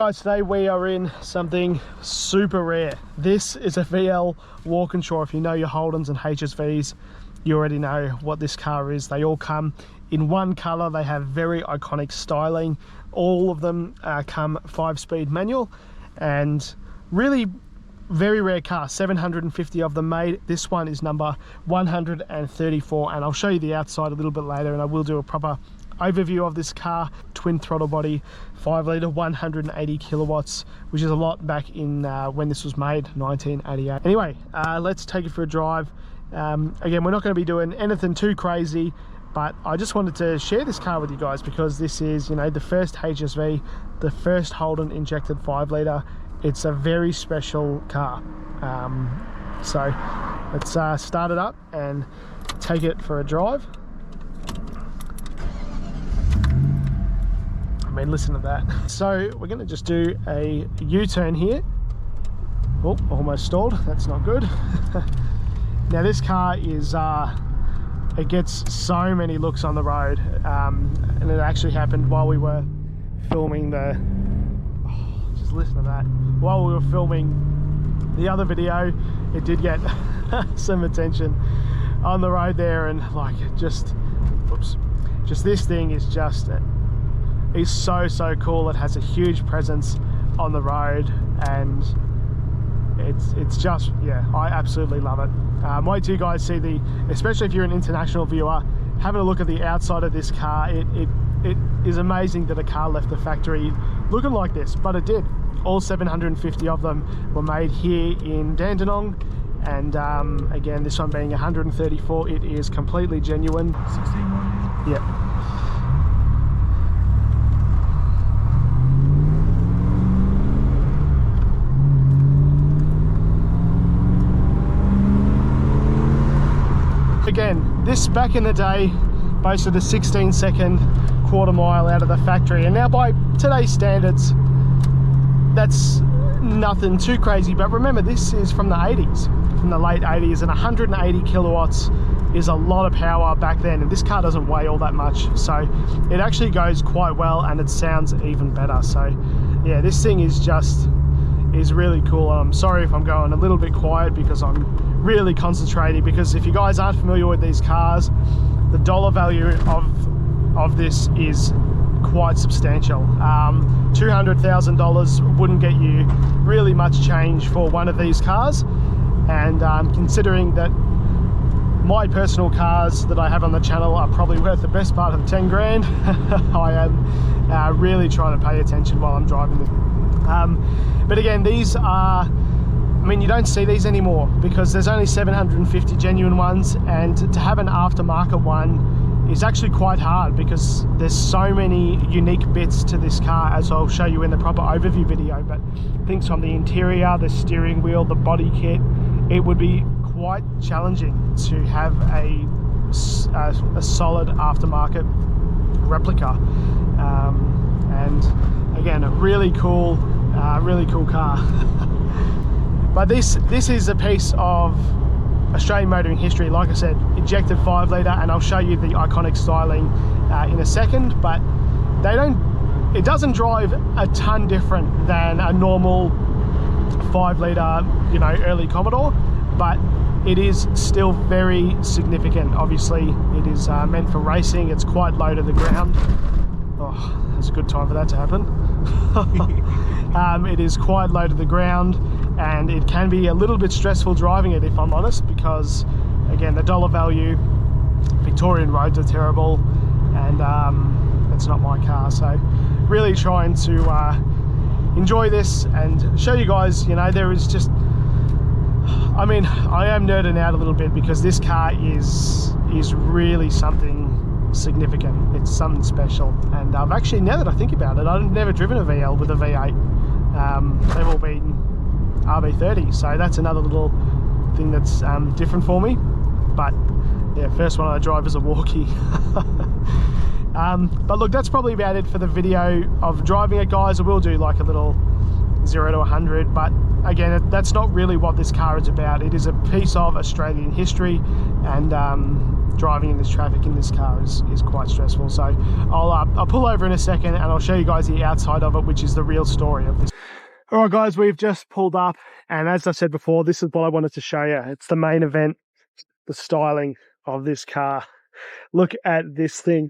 Guys, today we are in something super rare. This is a VL Walkinshaw. If you know your Holdens and HSVs, you already know what this car is. They all come in one color. They have very iconic styling. All of them come 5-speed manual, and really very rare car. 750 of them made. This one is number 134, and I'll show you the outside a little bit later, and I will do a proper overview of this car. Twin throttle body, 5 litre, 180 kilowatts, which is a lot back in when this was made, 1988. Anyway, let's take it for a drive. Again, we're not going to be doing anything too crazy, but I just wanted to share this car with you guys because this is, you know, the first HSV, the first Holden injected 5 litre. It's a very special car. So let's start it up and take it for a drive. I mean, listen to that. So we're going to just do a U-turn here. Oh, almost stalled. That's not good. Now this car is, it gets so many looks on the road, and it actually happened while we were filming the, just listen to that. While we were filming the other video, it did get some attention on the road there, and like just, oops, just this thing is just, it's so cool. It has a huge presence on the road, and it's just, yeah, I absolutely love it. Wait till you guys see the, especially if you're an international viewer, having a look at the outside of this car. It is amazing that a car left the factory looking like this, but it did. All 750 of them were made here in Dandenong, and again, this one being 134, it is completely genuine. 16 more. Yeah. Again, this back in the day boasted a 16-second quarter mile out of the factory, and now by today's standards, that's nothing too crazy. But remember, this is from the 80s, from the late 80s, and 180 kilowatts is a lot of power back then, and this car doesn't weigh all that much, so it actually goes quite well, and it sounds even better. So yeah, this thing is really cool. I'm sorry if I'm going a little bit quiet because I'm really concentrating, because if you guys aren't familiar with these cars, the dollar value of this is quite substantial. $200,000 wouldn't get you really much change for one of these cars, and considering that my personal cars that I have on the channel are probably worth the best part of 10 grand, I am really trying to pay attention while I'm driving them. But again, these are, I mean, you don't see these anymore because there's only 750 genuine ones, and to have an aftermarket one is actually quite hard because there's so many unique bits to this car, as I'll show you in the proper overview video. But things from the interior, the steering wheel, the body kit, it would be quite challenging to have a solid aftermarket replica. And again, a really cool car. But this is a piece of Australian motoring history. Like I said, injected 5 litre, and I'll show you the iconic styling in a second. But it doesn't drive a ton different than a normal 5 litre, you know, early Commodore, but it is still very significant. Obviously, it is meant for racing. It's quite low to the ground. Oh, that's a good time for that to happen. It is quite low to the ground, and it can be a little bit stressful driving it, if I'm honest, because again, the dollar value, Victorian roads are terrible, and it's not my car. So really trying to enjoy this and show you guys, you know, there is just, I mean, I am nerding out a little bit because this car is really something significant. It's something special, and I've actually, now that I think about it, I've never driven a VL with a V8. They've all been RB30, so that's another little thing that's different for me. But yeah, first one I drive is a walkie. But look, that's probably about it for the video of driving it, guys. I will do like a little 0 to 100. But again, that's not really what this car is about. It is a piece of Australian history, and driving in this traffic in this car is quite stressful. So I'll pull over in a second and I'll show you guys the outside of it, which is the real story of this. All right, guys, we've just pulled up, and as I said before, this is what I wanted to show you. It's the main event, the styling of this car. Look at this thing.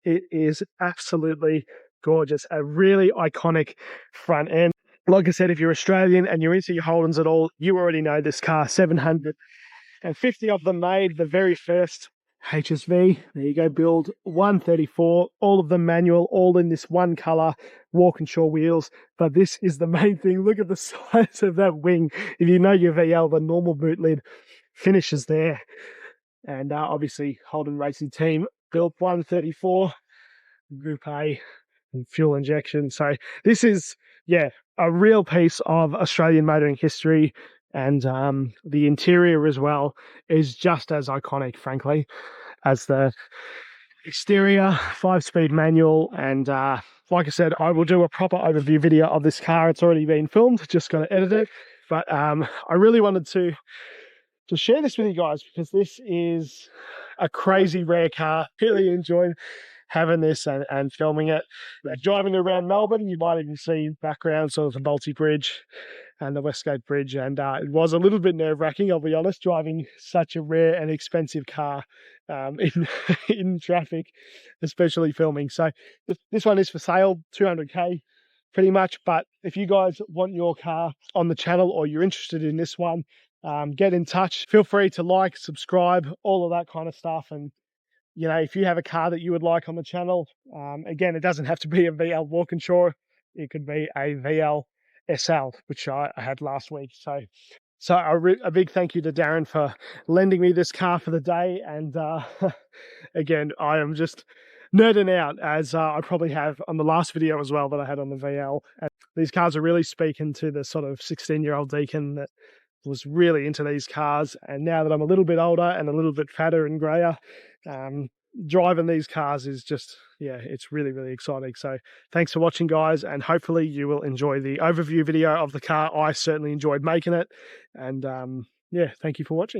It is absolutely gorgeous. A really iconic front end. Like I said, if you're Australian and you're into your Holdens at all, you already know this car. 750 of them made, the very first HSV. There you go, build 134, all of them manual, all in this one color, Walkinshaw wheels. But this is the main thing. Look at the size of that wing. If you know your VL, the normal boot lid finishes there. And obviously Holden Racing Team built 134 Group A and fuel injection. So this is, yeah, a real piece of Australian motoring history. And the interior as well is just as iconic, frankly, as the exterior. 5-speed manual. And like I said, I will do a proper overview video of this car. It's already been filmed, just got to edit it. But I really wanted to share this with you guys, because this is a crazy rare car. Really enjoyed having this and filming it. Driving around Melbourne, you might even see background sort of the Bolte Bridge and the Westgate Bridge, and it was a little bit nerve-wracking, I'll be honest, driving such a rare and expensive car in traffic, especially filming. So this one is for sale, 200k pretty much. But if you guys want your car on the channel, or you're interested in this one, get in touch. Feel free to like, subscribe, all of that kind of stuff. And you know, if you have a car that you would like on the channel, again, it doesn't have to be a VL Walkinshaw. It could be a VL SL, which I had last week. So a big thank you to Darren for lending me this car for the day. And again, I am just nerding out, as I probably have on the last video as well that I had on the VL. And these cars are really speaking to the sort of 16-year-old deacon that was really into these cars. And now that I'm a little bit older and a little bit fatter and grayer, driving these cars is just, yeah, it's really, really exciting. So thanks for watching, guys, and hopefully you will enjoy the overview video of the car. I certainly enjoyed making it, and yeah, thank you for watching.